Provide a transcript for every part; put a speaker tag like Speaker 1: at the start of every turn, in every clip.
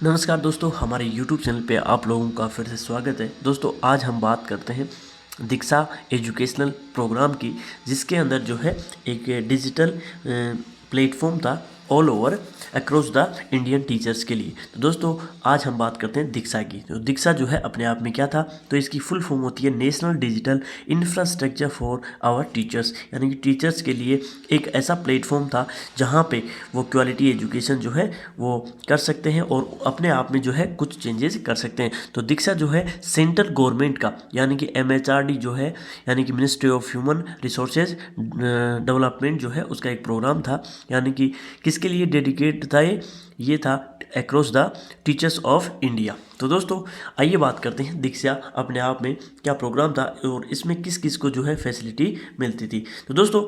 Speaker 1: नमस्कार दोस्तों, हमारे YouTube चैनल पे आप लोगों का फिर से स्वागत है। दोस्तों आज हम बात करते हैं दीक्षा एजुकेशनल प्रोग्राम की, जिसके अंदर जो है एक डिजिटल प्लेटफॉर्म था all over across the Indian teachers के लिए। तो दोस्तों आज हम बात करते हैं दीक्षा की। तो दीक्षा जो है अपने आप में क्या था, तो इसकी फुल फॉर्म होती है national digital infrastructure for our teachers, यानी कि टीचर्स के लिए एक ऐसा प्लेटफॉर्म था जहाँ पे वो क्वालिटी एजुकेशन जो है वो कर सकते हैं और अपने आप में जो है कुछ चेंजेस कर सकते हैं। तो दीक्षा जो है सेंट्रल गवर्नमेंट का, यानी कि MHRD जो है, यानी कि ministry of human resources development जो है, उसका एक प्रोग्राम था। यानी कि किसके लिए डेडिकेट था ये था across the teachers of India. तो दोस्तों आइए बात करते हैं दीक्षा अपने आप में क्या प्रोग्राम था और इसमें किस किस को जो है फैसिलिटी मिलती थी। तो दोस्तों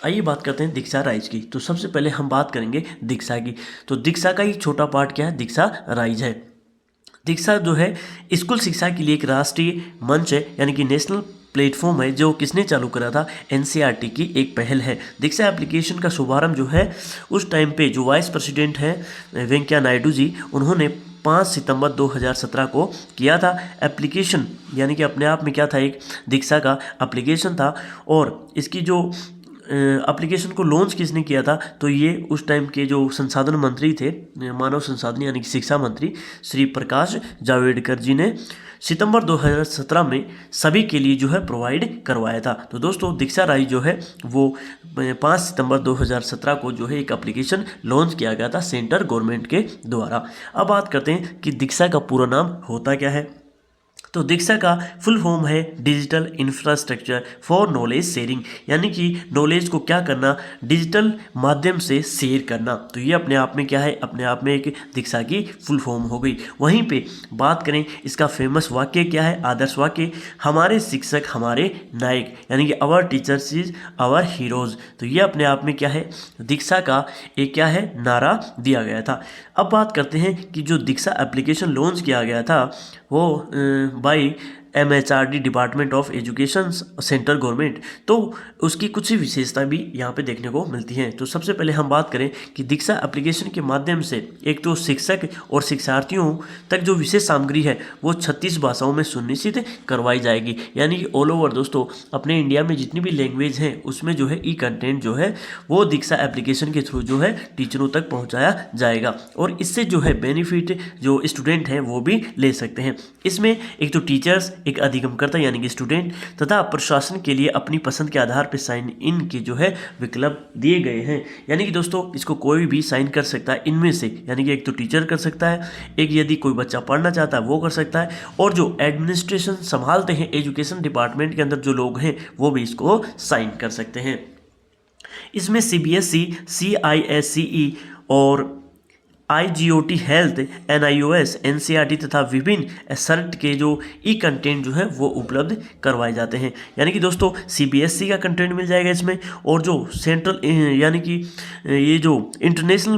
Speaker 1: आइए बात करते हैं दीक्षा राइज की। तो सबसे पहले हम बात करेंगे दीक्षा की। तो दीक्षा का ही छोटा पार्ट क्या है, दीक्षा राइज है। दीक्षा जो है स्कूल शिक्षा के लिए एक राष्ट्रीय मंच है, यानी कि नेशनल प्लेटफॉर्म है, जो किसने चालू करा था, NCERT की एक पहल है। दीक्षा एप्लीकेशन का शुभारंभ जो है उस टाइम पे जो वाइस प्रेसिडेंट हैं वेंकैया नायडू जी, उन्होंने 5 सितंबर 2017 को किया था। एप्लीकेशन यानी कि अपने आप में क्या था, एक दीक्षा का एप्लीकेशन था। और इसकी जो एप्लीकेशन को लॉन्च किसने किया था, तो ये उस टाइम के जो संसाधन मंत्री थे, मानव संसाधन यानी कि शिक्षा मंत्री श्री प्रकाश जावड़ेकर जी ने सितंबर 2017 में सभी के लिए जो है प्रोवाइड करवाया था। तो दोस्तों दीक्षा राइज जो है वो 5 सितंबर 2017 को जो है एक एप्लीकेशन लॉन्च किया गया था सेंट्रल गवर्नमेंट के द्वारा। अब बात करते हैं कि दीक्षा का पूरा नाम होता क्या है। तो दीक्षा का फुल फॉर्म है digital infrastructure for knowledge sharing, यानी कि नॉलेज को क्या करना, डिजिटल माध्यम से शेयर करना। तो ये अपने आप में क्या है, अपने आप में एक दीक्षा की फुल फॉर्म हो गई। वहीं पे बात करें इसका फेमस वाक्य क्या है, आदर्श वाक्य, हमारे शिक्षक हमारे नायक, यानी कि our teachers is our heroes. तो ये अपने आप में क्या है, दीक्षा का एक क्या है, नारा दिया गया था। अब बात करते हैं कि जो दीक्षा एप्लीकेशन लॉन्च किया गया था वो by MHRD department of education central government, तो उसकी कुछ ही विशेषता भी यहाँ पे देखने को मिलती हैं। तो सबसे पहले हम बात करें कि दीक्षा एप्लीकेशन के माध्यम से एक तो शिक्षक और शिक्षार्थियों तक जो विशेष सामग्री है वो 36 भाषाओं में सुनिश्चित करवाई जाएगी। यानी कि ऑल ओवर दोस्तों अपने इंडिया में जितनी भी लैंग्वेज हैं उसमें जो है कंटेंट जो है वो दीक्षा एप्लीकेशन के थ्रू जो है टीचरों तक पहुँचाया जाएगा। और इससे जो है बेनिफिट जो स्टूडेंट हैं वो भी ले सकते हैं। इसमें एक तो टीचर्स, एक अधिगमकर्ता यानी कि स्टूडेंट, तथा प्रशासन के लिए अपनी पसंद के आधार पर साइन इन के जो है विकल्प दिए गए हैं। यानी कि दोस्तों इसको कोई भी साइन कर सकता है इनमें से, यानी कि एक तो टीचर कर सकता है, एक यदि कोई बच्चा पढ़ना चाहता है वो कर सकता है, और जो एडमिनिस्ट्रेशन संभालते हैं एजुकेशन डिपार्टमेंट के अंदर जो लोग हैं वो भी इसको साइन कर सकते हैं। इसमें CBSE, CISCE और IGOT हेल्थ, NIOS, NCERT तथा विभिन्न सर्ट के जो कंटेंट जो है वो उपलब्ध करवाए जाते हैं। यानी कि दोस्तों CBSE का कंटेंट मिल जाएगा इसमें, और जो सेंट्रल यानी कि ये जो इंटरनेशनल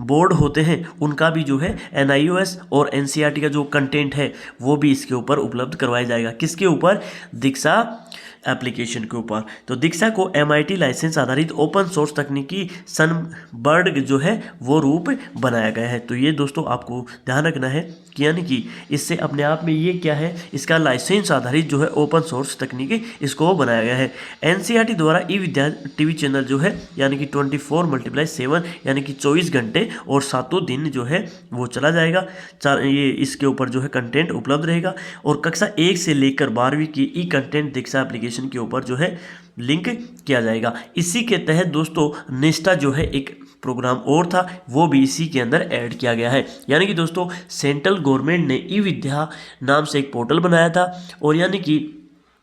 Speaker 1: बोर्ड होते हैं उनका भी जो है NIOS और NCERT का जो कंटेंट है वो भी इसके ऊपर उपलब्ध करवाया जाएगा। किसके ऊपर, दीक्षा एप्लीकेशन के ऊपर। तो दीक्षा को MIT लाइसेंस आधारित ओपन सोर्स तकनीकी सनबर्ड जो है वो रूप बनाया गया है। तो ये दोस्तों आपको ध्यान रखना है कि यानी कि इससे अपने आप में ये क्या है, इसका लाइसेंस आधारित जो है ओपन सोर्स तकनीकी इसको बनाया गया है। NCERT द्वारा विद्या TV चैनल जो है, यानी कि 24x7 यानी कि 24 घंटे और 7 दिन जो है वो चला जाएगा। ये इसके ऊपर जो है कंटेंट उपलब्ध रहेगा। और कक्षा 1 से लेकर 12वीं की कंटेंट दीक्षा एप्लीकेशन के ऊपर जो है लिंक किया जाएगा। इसी के तहत दोस्तों निष्ठा जो है एक प्रोग्राम और था वो भी इसी के अंदर ऐड किया गया है। यानी कि दोस्तों सेंट्रल गवर्नमेंट ने विद्या नाम से एक पोर्टल बनाया था, और यानी कि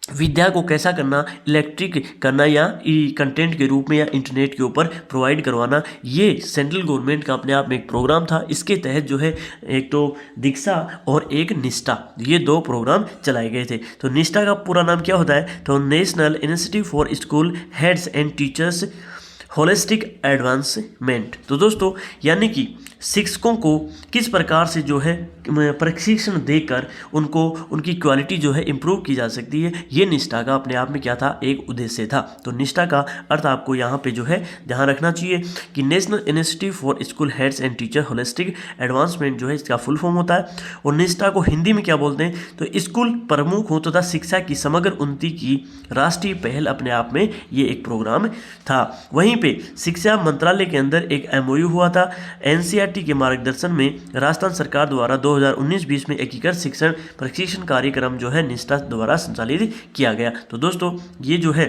Speaker 1: विद्या को कैसा करना, इलेक्ट्रिक करना या कंटेंट के रूप में या इंटरनेट के ऊपर प्रोवाइड करवाना, ये सेंट्रल गवर्नमेंट का अपने आप में एक प्रोग्राम था। इसके तहत जो है एक तो दीक्षा और एक निष्ठा, ये 2 प्रोग्राम चलाए गए थे। तो निष्ठा का पूरा नाम क्या होता है, तो national institute for school heads and teachers holistic advancement. तो दोस्तों यानी कि शिक्षकों को किस प्रकार से जो है प्रशिक्षण देकर उनको उनकी क्वालिटी जो है इम्प्रूव की जा सकती है। ये निष्ठा का अपने आप में क्या था, एक उद्देश्य था। तो निष्ठा का अर्थ आपको यहाँ पे जो है ध्यान रखना चाहिए कि national institute for school heads and teacher holistic advancement जो है इसका फुल फॉर्म होता है। और निष्ठा को हिंदी में क्या बोलते हैं, तो स्कूल प्रमुख हो तथा शिक्षा की समग्र उन्नति की राष्ट्रीय पहल अपने आप में ये एक प्रोग्राम था। वहीं पे शिक्षा मंत्रालय के अंदर एक एमओयू हुआ था। एनसीईआरटी के मार्गदर्शन में राजस्थान सरकार द्वारा 2019-20 में एकीकृत शिक्षण प्रशिक्षण कार्यक्रम जो है निष्ठा द्वारा संचालित किया गया। तो दोस्तों ये जो है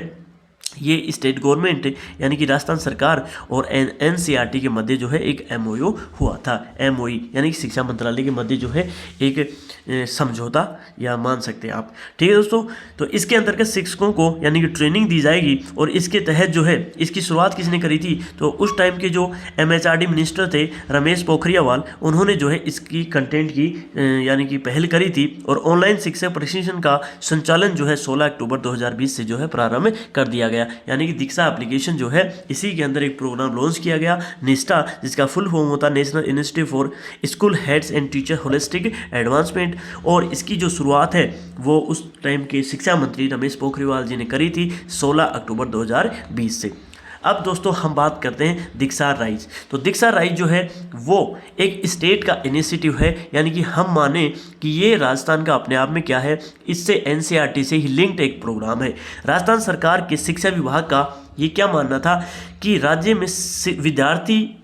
Speaker 1: ये स्टेट गवर्नमेंट यानी कि राजस्थान सरकार और एनसीईआरटी के मध्य जो है एक एमओयू हुआ था। एमओई यानी कि शिक्षा मंत्रालय के मध्य जो है एक समझौता या मान सकते हैं आप, ठीक है दोस्तों। तो इसके अंतर्गत शिक्षकों को यानी कि ट्रेनिंग दी जाएगी और इसके तहत जो है इसकी शुरुआत किसने करी थी, तो उस टाइम के जो एमएचआरडी मिनिस्टर थे रमेश पोखरियाल, उन्होंने जो है इसकी कंटेंट की यानी कि पहल करी थी। और ऑनलाइन शिक्षा प्रशिक्षण का संचालन जो है 16 अक्टूबर 2020 से जो है प्रारंभ कर दिया गया। यानी कि दीक्षा एप्लीकेशन जो है इसी के अंदर एक प्रोग्राम लॉन्च किया गया निष्ठा, जिसका फुल फॉर्म होता है national institute for school heads and teacher holistic advancement. और इसकी जो शुरुआत है वो उस टाइम के शिक्षा मंत्री रमेश पोखरियाल जी ने करी थी 16 अक्टूबर 2020 से। अब दोस्तों हम बात करते हैं दीक्षा राइज। तो दीक्षा राइज जो है वो एक स्टेट का इनिशिएटिव है, यानी कि हम माने कि ये राजस्थान का अपने आप में क्या है, इससे एनसीईआरटी से ही लिंक्ड एक प्रोग्राम है। राजस्थान सरकार के शिक्षा विभाग का ये क्या मानना था कि राज्य में विद्यार्थी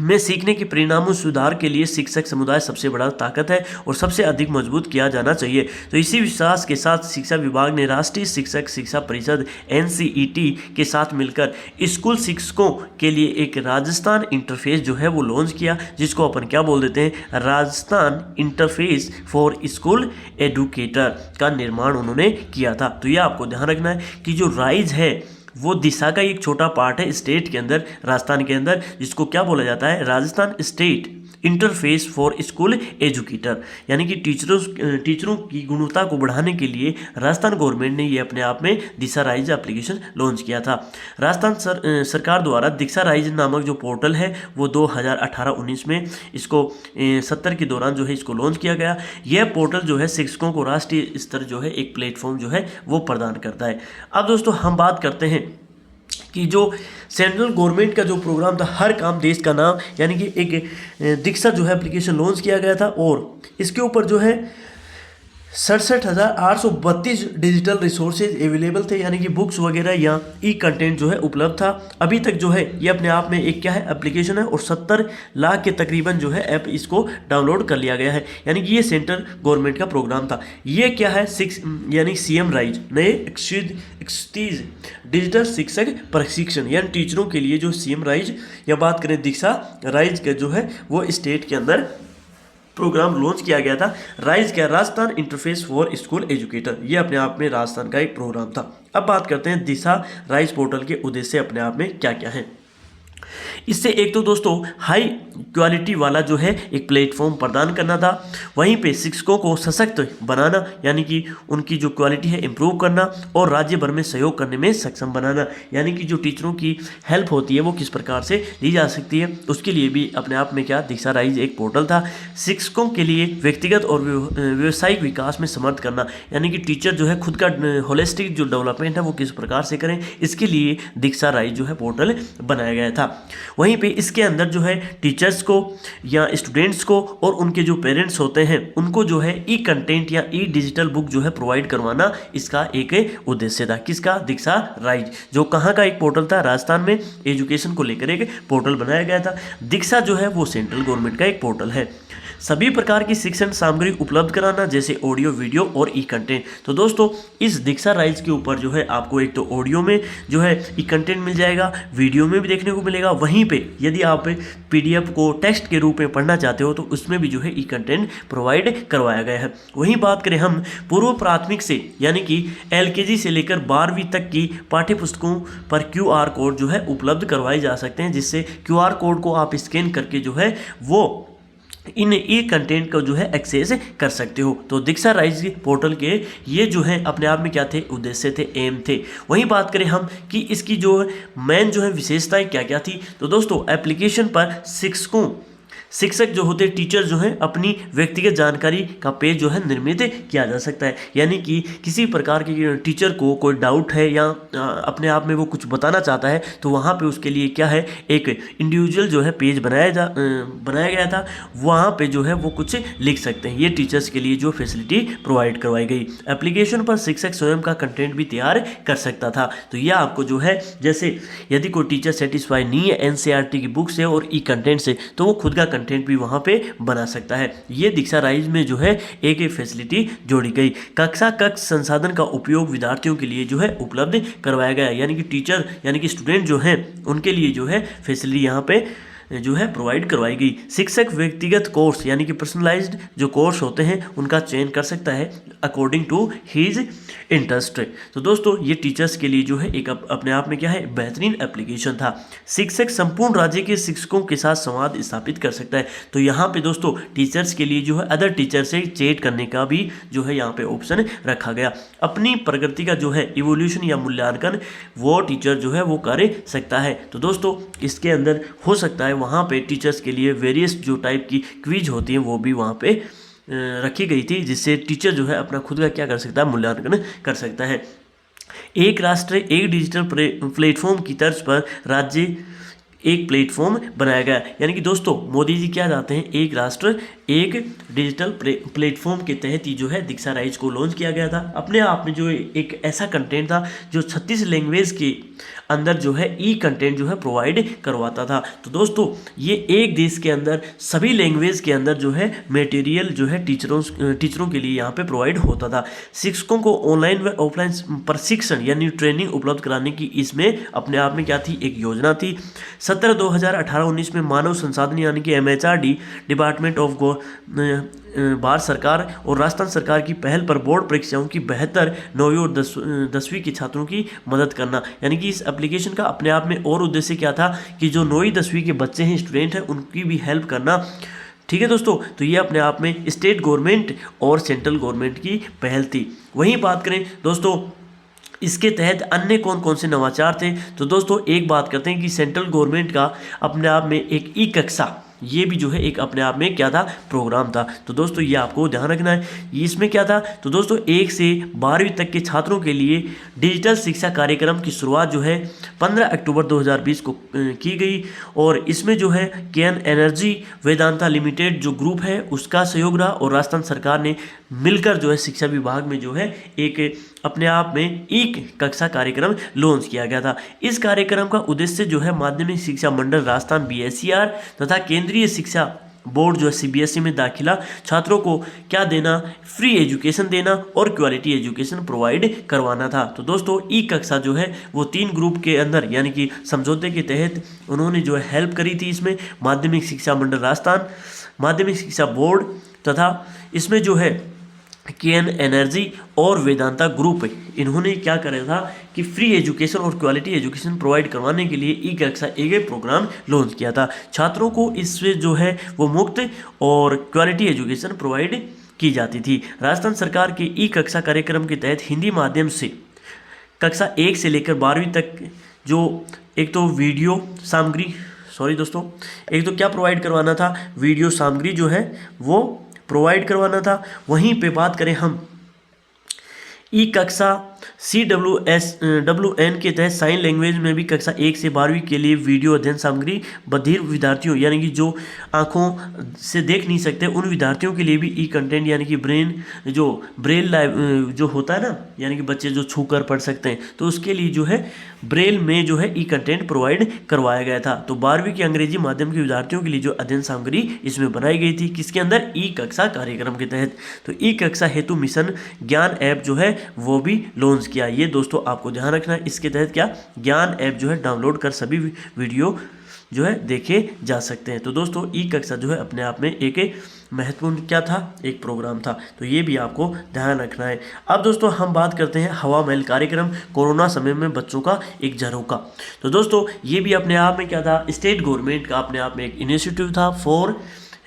Speaker 1: में सीखने के परिणामों सुधार के लिए शिक्षक समुदाय सबसे बड़ा ताकत है और सबसे अधिक मजबूत किया जाना चाहिए। तो इसी विश्वास के साथ शिक्षा विभाग ने राष्ट्रीय शिक्षक शिक्षा परिषद एनसीईटी के साथ मिलकर स्कूल शिक्षकों के लिए एक राजस्थान इंटरफेस जो है वो लॉन्च किया, जिसको अपन क्या बोल देते हैं, Rajasthan interface for school educator का निर्माण उन्होंने किया था। तो यह आपको ध्यान रखना है कि जो राइज है वो दिशा का एक छोटा पार्ट है स्टेट के अंदर, राजस्थान के अंदर, जिसको क्या बोला जाता है, Rajasthan state interface for school educator. यानी कि टीचरों की गुणवत्ता को बढ़ाने के लिए राजस्थान गवर्नमेंट ने ये अपने आप में दिशा राइज एप्लीकेशन लॉन्च किया था। राजस्थान सरकार द्वारा दीक्षा राइज नामक जो पोर्टल है वो 2018-19 में इसको 70 के दौरान जो है इसको लॉन्च किया गया। यह पोर्टल जो है शिक्षकों को राष्ट्रीय स्तर जो है एक प्लेटफॉर्म जो है वो प्रदान करता है। अब दोस्तों हम बात करते हैं कि जो सेंट्रल गवर्नमेंट का जो प्रोग्राम था हर काम देश का नाम, यानी कि एक दीक्षा जो है एप्लीकेशन लॉन्च किया गया था और इसके ऊपर जो है 67,832 डिजिटल रिसोर्सेज अवेलेबल थे, यानी कि बुक्स वगैरह या ई कंटेंट जो है उपलब्ध था। अभी तक जो है ये अपने आप में एक क्या है, एप्लीकेशन है और 70 लाख के तकरीबन जो है ऐप इसको डाउनलोड कर लिया गया है। यानी कि ये सेंट्रल गवर्नमेंट का प्रोग्राम था। ये क्या है, यानी सीएम राइज नए 31 डिजिटल शिक्षक प्रशिक्षण, यानी टीचरों के लिए जो सीएम राइज या बात करें दीक्षा राइज का जो है वो स्टेट के अंदर प्रोग्राम लॉन्च किया गया था। राइज क्या, Rajasthan interface for school educator, ये अपने आप में राजस्थान का एक प्रोग्राम था। अब बात करते हैं दिशा राइज पोर्टल के उद्देश्य अपने आप में क्या क्या है। इससे एक तो दोस्तों हाई क्वालिटी वाला जो है एक प्लेटफॉर्म प्रदान करना था, वहीं पे शिक्षकों को सशक्त बनाना, यानी कि उनकी जो क्वालिटी है इंप्रूव करना और राज्य भर में सहयोग करने में सक्षम बनाना, यानी कि जो टीचरों की हेल्प होती है वो किस प्रकार से ली जा सकती है, उसके लिए भी अपने आप में क्या दीक्षा राइज एक पोर्टल था। शिक्षकों के लिए व्यक्तिगत और व्यावसायिक विकास में समर्थ करना, यानी कि टीचर जो है खुद का होलिस्टिक जो डेवलपमेंट है वो किस प्रकार से करें, इसके लिए दीक्षा राइज जो है पोर्टल बनाया गया था। वहीं पे इसके अंदर जो है टीचर्स को या स्टूडेंट्स को और उनके जो पेरेंट्स होते हैं उनको जो है ई कंटेंट या ई डिजिटल बुक जो है प्रोवाइड करवाना इसका एक उद्देश्य था। किसका, दीक्षा राइज, जो कहाँ का एक पोर्टल था, राजस्थान में एजुकेशन को लेकर एक पोर्टल बनाया गया था। दीक्षा जो है वो सेंट्रल गवर्नमेंट का एक पोर्टल है। सभी प्रकार की शिक्षण सामग्री उपलब्ध कराना, जैसे ऑडियो, वीडियो और ई कंटेंट। तो दोस्तों इस दीक्षा राइज के ऊपर जो है आपको एक तो ऑडियो में जो है ई कंटेंट मिल जाएगा, वीडियो में भी देखने को मिलेगा, वहीं पे यदि आप पीडीएफ को टेक्स्ट के रूप में पढ़ना चाहते हो तो उसमें भी जो है ई कंटेंट प्रोवाइड करवाया गया है। वहीं बात करें हम पूर्व प्राथमिक से, यानी कि एलकेजी से लेकर 12वीं तक की पाठ्य पुस्तकों पर क्यूआर कोड जो है उपलब्ध करवाए जा सकते हैं, जिससे क्यूआर कोड को आप स्कैन करके जो है वो इन ई कंटेंट को जो है एक्सेस कर सकते हो। तो दीक्षा राइज पोर्टल के ये जो है अपने आप में क्या थे, उद्देश्य थे, एम थे। वहीं बात करें हम कि इसकी जो मेन जो है विशेषताएं क्या क्या थी, तो दोस्तों एप्लीकेशन पर शिक्षकों शिक्षक जो होते हैं, टीचर जो हैं, अपनी व्यक्तिगत जानकारी का पेज जो है निर्मित किया जा सकता है। यानी कि किसी प्रकार के टीचर को कोई डाउट है या अपने आप में वो कुछ बताना चाहता है तो वहाँ पे उसके लिए क्या है, एक इंडिविजुअल जो है पेज बनाया गया था, वहाँ पे जो है वो कुछ लिख सकते हैं। ये टीचर्स के लिए जो फैसिलिटी प्रोवाइड करवाई गई। एप्लीकेशन पर शिक्षक स्वयं का कंटेंट भी तैयार कर सकता था। तो यह आपको जो है, जैसे यदि कोई टीचर सेटिस्फाई नहीं है एनसीईआरटी की बुक से और ई कंटेंट से, तो वो खुद का कंटेंट भी वहाँ पे बना सकता है। ये दीक्षा राइज में जो है एक फैसिलिटी जोड़ी गई। कक्षा कक्ष संसाधन का उपयोग विद्यार्थियों के लिए जो है उपलब्ध करवाया गया, यानी कि टीचर यानी कि स्टूडेंट जो हैं उनके लिए जो है फैसिलिटी यहाँ पे जो है प्रोवाइड करवाई गई। शिक्षक व्यक्तिगत कोर्स यानी कि पर्सनलाइज्ड जो कोर्स होते हैं उनका चयन कर सकता है अकॉर्डिंग टू हिज इंटरेस्ट। तो दोस्तों ये टीचर्स के लिए जो है एक अपने आप में क्या है, बेहतरीन एप्लीकेशन था। शिक्षक संपूर्ण राज्य के शिक्षकों के साथ संवाद स्थापित कर सकता है। तो यहाँ पे दोस्तों टीचर्स के लिए जो है अदर टीचर से चैट करने का भी जो है यहाँ पे ऑप्शन रखा गया। अपनी प्रगति का जो है इवोल्यूशन या मूल्यांकन वो टीचर जो है वो कर सकता है। तो दोस्तों इसके अंदर हो सकता है वहाँ पे टीचर्स के लिए वेरियस जो टाइप की क्विज होती हैं वो भी वहाँ पे रखी गई थी, जिससे टीचर जो है अपना खुद का क्या कर सकता है, मूल्यांकन कर सकता है। एक राष्ट्र एक डिजिटल प्लेटफॉर्म की तर्ज पर राज्य एक प्लेटफॉर्म बनाया गया। यानी कि दोस्तों मोदी जी क्या चाहते हैं, एक राष्ट्र एक डिजिटल प्लेटफॉर्म के तहत ही जो है दीक्षा राइज को लॉन्च किया गया था। अपने आप में जो एक ऐसा कंटेंट था जो 36 लैंग्वेज के अंदर जो है ई कंटेंट जो है प्रोवाइड करवाता था। तो दोस्तों ये एक देश के अंदर सभी लैंग्वेज के अंदर जो है मटेरियल जो है टीचरों के लिए यहाँ पे प्रोवाइड होता था। शिक्षकों को ऑनलाइन व ऑफलाइन प्रशिक्षण यानी ट्रेनिंग उपलब्ध कराने की इसमें अपने आप में क्या थी, एक योजना थी। 2018-19 में मानव संसाधन यानी कि MHRD डिपार्टमेंट ऑफ भारत सरकार और राजस्थान सरकार की पहल पर बोर्ड परीक्षाओं की बेहतर 9वीं और 10वीं के छात्रों की मदद करना। यानी कि इस एप्लीकेशन का अपने आप में और उद्देश्य क्या था कि जो 9वीं 10वीं के बच्चे हैं, स्टूडेंट हैं, उनकी भी हेल्प करना। ठीक है दोस्तों, तो ये अपने आप में स्टेट गवर्नमेंट और सेंट्रल गवर्नमेंट की पहल थी। वहीं बात करें दोस्तों इसके तहत अन्य कौन कौन से नवाचार थे, तो दोस्तों एक बात करते हैं कि सेंट्रल गवर्नमेंट का अपने आप में एक ई कक्षा, ये भी जो है एक अपने आप में क्या था, प्रोग्राम था। तो दोस्तों ये आपको ध्यान रखना है। इसमें क्या था, तो दोस्तों 1 से 12वीं तक के छात्रों के लिए डिजिटल शिक्षा कार्यक्रम की शुरुआत जो है 15 अक्टूबर 2020 को की गई। और इसमें जो है केन एनर्जी वेदांता लिमिटेड जो ग्रुप है उसका सहयोग रहा और राजस्थान सरकार ने मिलकर जो है शिक्षा विभाग में जो है एक अपने आप में एक कक्षा कार्यक्रम लॉन्च किया गया था। इस कार्यक्रम का उद्देश्य जो है माध्यमिक शिक्षा मंडल राजस्थान BSER तथा केंद्रीय शिक्षा बोर्ड जो है CBSE में दाखिला छात्रों को क्या देना, फ्री एजुकेशन देना और क्वालिटी एजुकेशन प्रोवाइड करवाना था। तो दोस्तों ई कक्षा जो है वो 3 ग्रुप के अंदर यानी कि समझौते के तहत उन्होंने जो है हेल्प करी थी। इसमें माध्यमिक शिक्षा मंडल राजस्थान, माध्यमिक शिक्षा बोर्ड तथा इसमें जो है केन एनर्जी और वेदांता ग्रुप, इन्होंने क्या करा था कि फ्री एजुकेशन और क्वालिटी एजुकेशन प्रोवाइड करवाने के लिए ई कक्षा एक प्रोग्राम लॉन्च किया था। छात्रों को इससे जो है वो मुफ्त और क्वालिटी एजुकेशन प्रोवाइड की जाती थी। राजस्थान सरकार के ई कक्षा कार्यक्रम के तहत हिंदी माध्यम से कक्षा 1 से लेकर 12वीं तक जो एक तो वीडियो सामग्री दोस्तों एक तो क्या प्रोवाइड करवाना था, वीडियो सामग्री जो है वो प्रोवाइड करवाना था। वहीं पे बात करें हम ई कक्षा CWN के तहत साइन लैंग्वेज में भी कक्षा 1 से 12वीं के लिए वीडियो अध्ययन सामग्री बधिर विद्यार्थियों यानी कि जो आंखों से देख नहीं सकते उन विद्यार्थियों के लिए भी ई कंटेंट यानी कि ब्रेल लाइव जो होता है ना, यानी कि बच्चे जो छू कर पढ़ सकते हैं, तो उसके लिए जो है ब्रेल में जो है ई कंटेंट प्रोवाइड करवाया गया था। तो 12वीं के अंग्रेजी माध्यम के विद्यार्थियों के लिए जो अध्ययन सामग्री इसमें बनाई गई थी, किसके अंदर, ई कक्षा कार्यक्रम के तहत। तो ई कक्षा हेतु मिशन ज्ञान ऐप जो है वो भी लॉन्च किया। ये दोस्तों आपको ध्यान रखना है, इसके तहत क्या ज्ञान ऐप जो है डाउनलोड कर सभी वीडियो जो है देखे जा सकते हैं। तो दोस्तों ई कक्षा जो है अपने आप में एक महत्वपूर्ण क्या था, एक प्रोग्राम था। तो ये भी आपको ध्यान रखना है। अब दोस्तों हम बात करते हैं हवा महल कार्यक्रम, कोरोना समय में बच्चों का एक झरोखा। तो दोस्तों ये भी अपने आप में क्या था, स्टेट गवर्नमेंट का अपने आप में एक इनिशिएटिव था फॉर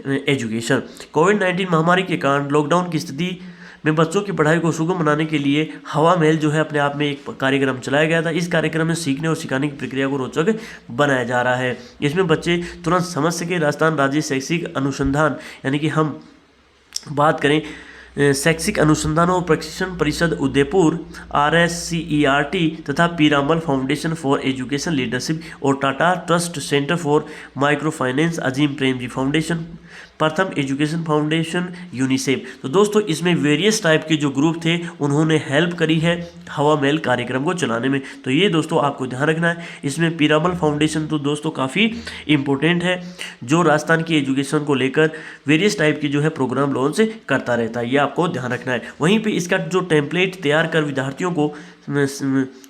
Speaker 1: एजुकेशन। कोविड-19 महामारी के कारण लॉकडाउन की स्थिति में बच्चों की पढ़ाई को सुगम बनाने के लिए हवा महल जो है अपने आप में एक कार्यक्रम चलाया गया था। इस कार्यक्रम में सीखने और सिखाने की प्रक्रिया को रोचक बनाया जा रहा है। इसमें बच्चे तुरंत समझ सके। राजस्थान राज्य शैक्षिक अनुसंधान यानी कि हम बात करें शैक्षिक अनुसंधान और प्रशिक्षण परिषद उदयपुर RSCERT तथा Piramal foundation for education leadership और Tata trust centre for micro finance Azim Premji foundation Pratham education foundation UNICEF. तो दोस्तों इसमें वेरियस टाइप के जो ग्रुप थे उन्होंने हेल्प करी है हवा महल कार्यक्रम को चलाने में। तो ये दोस्तों आपको ध्यान रखना है। इसमें पीरामल फाउंडेशन तो दोस्तों काफ़ी इम्पोर्टेंट है, जो राजस्थान की एजुकेशन को लेकर वेरियस टाइप की जो है प्रोग्राम लॉन्च करता रहता है, ये आपको ध्यान रखना है। वहीं पर इसका जो टेम्पलेट तैयार कर विद्यार्थियों को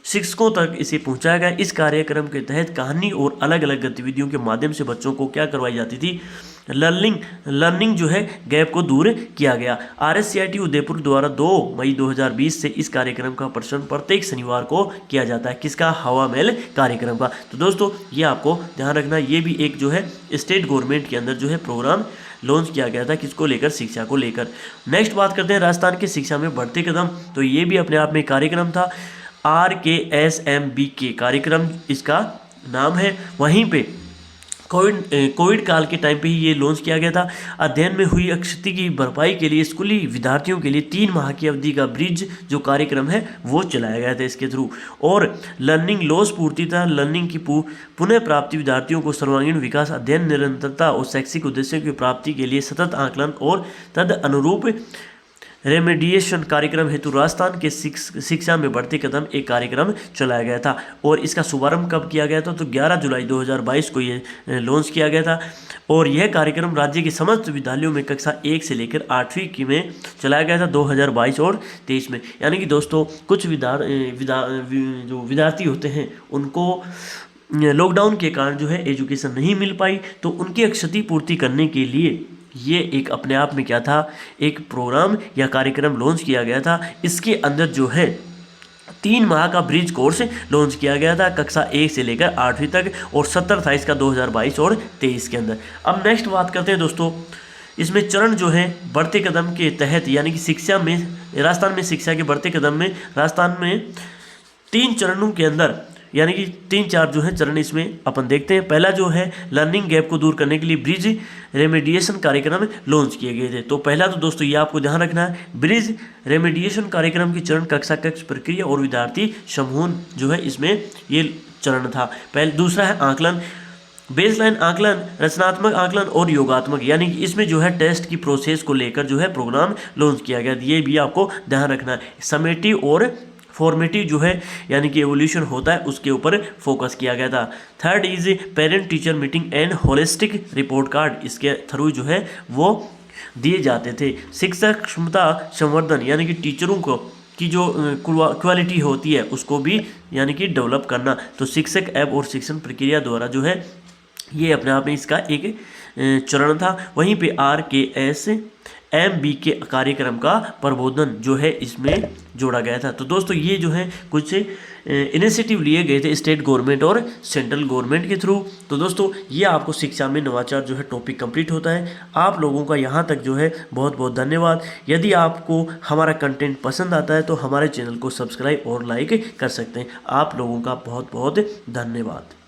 Speaker 1: शिक्षकों तक इसे पहुंचाया गया। इस कार्यक्रम के तहत कहानी और अलग अलग गतिविधियों के माध्यम से बच्चों को क्या करवाई जाती थी, लर्निंग जो है गैप को दूर किया गया। RSCERT उदयपुर द्वारा 2 मई 2020 से इस कार्यक्रम का प्रसारण प्रत्येक शनिवार को किया जाता है। किसका? हवा महल कार्यक्रम का। तो दोस्तों ये आपको ध्यान रखना, ये भी एक जो है स्टेट गवर्नमेंट के अंदर जो है प्रोग्राम लॉन्च किया गया था, किसको लेकर? शिक्षा को लेकर। नेक्स्ट बात करते हैं राजस्थान की शिक्षा में बढ़ते कदम। तो ये भी अपने आप में कार्यक्रम था, RKSMBK कार्यक्रम इसका नाम है। वहीं पे कोविड काल के टाइम पे ही ये लॉन्च किया गया था। अध्ययन में हुई क्षति की भरपाई के लिए स्कूली विद्यार्थियों के लिए 3 माह की अवधि का ब्रिज जो कार्यक्रम है वो चलाया गया था इसके थ्रू। और लर्निंग लॉस पूर्ति था, लर्निंग की पुनः प्राप्ति विद्यार्थियों को सर्वांगीण विकास, अध्ययन निरंतरता और शैक्षिक उद्देश्यों की प्राप्ति के लिए सतत आकलन और तद अनुरूप रेमेडिएशन कार्यक्रम हेतु राजस्थान के शिक्षा में बढ़ते कदम एक कार्यक्रम चलाया गया था। और इसका शुभारंभ कब किया गया था? तो 11 जुलाई 2022 को ये लॉन्च किया गया था। और यह कार्यक्रम राज्य के समस्त विद्यालयों में कक्षा 1 से लेकर 8वीं की में चलाया गया था 2022 और 23 में। यानी कि दोस्तों कुछ जो विद्यार्थी होते हैं उनको लॉकडाउन के कारण जो है एजुकेशन नहीं मिल पाई, तो उनकी क्षति पूर्ति करने के लिए ये एक अपने आप में क्या था, एक प्रोग्राम या कार्यक्रम लॉन्च किया गया था। इसके अंदर जो है 3 माह का ब्रिज कोर्स लॉन्च किया गया था कक्षा 1 से लेकर 8वीं तक, और 70 था इसका 2022 और 23 के अंदर। अब नेक्स्ट बात करते हैं दोस्तों, इसमें चरण जो है बढ़ते कदम के तहत, यानी कि शिक्षा में राजस्थान में शिक्षा के बढ़ते कदम में राजस्थान में 3 चरणों के अंदर, यानी कि 3-4 जो है चरण इसमें अपन देखते हैं। पहला जो है लर्निंग गैप को दूर करने के लिए ब्रिज रेमेडिएशन कार्यक्रम लॉन्च किए गए थे। तो पहला तो दोस्तों ये आपको ध्यान रखना है, ब्रिज रेमेडिएशन कार्यक्रम की चरण कक्षा प्रक्रिया और विद्यार्थी समूह जो है इसमें ये चरण था। दूसरा है आकलन, बेसलाइन आकलन, रचनात्मक आकलन और योगात्मक, यानी कि इसमें जो है टेस्ट की प्रोसेस को लेकर जो है प्रोग्राम लॉन्च किया गया। ये भी आपको ध्यान रखना है। समेटिव और फॉर्मेटिव जो है यानी कि एवोल्यूशन होता है उसके ऊपर फोकस किया गया था। Third is parent teacher meeting and holistic report card, इसके थ्रू जो है वो दिए जाते थे। शिक्षक क्षमता संवर्धन, यानी कि टीचरों को की जो क्वालिटी होती है उसको भी यानी कि डेवलप करना। तो शिक्षक ऐप और शिक्षण प्रक्रिया द्वारा जो है ये अपने आप में इसका एक चरण था। वहीं पे RKSMBK कार्यक्रम का प्रबोधन जो है इसमें जोड़ा गया था। तो दोस्तों ये जो है कुछ इनिशिएटिव लिए गए थे स्टेट गवर्नमेंट और सेंट्रल गवर्नमेंट के थ्रू। तो दोस्तों ये आपको शिक्षा में नवाचार जो है टॉपिक कंप्लीट होता है। आप लोगों का यहाँ तक जो है बहुत बहुत धन्यवाद। यदि आपको हमारा कंटेंट पसंद आता है तो हमारे चैनल को सब्सक्राइब और लाइक कर सकते हैं। आप लोगों का बहुत बहुत धन्यवाद।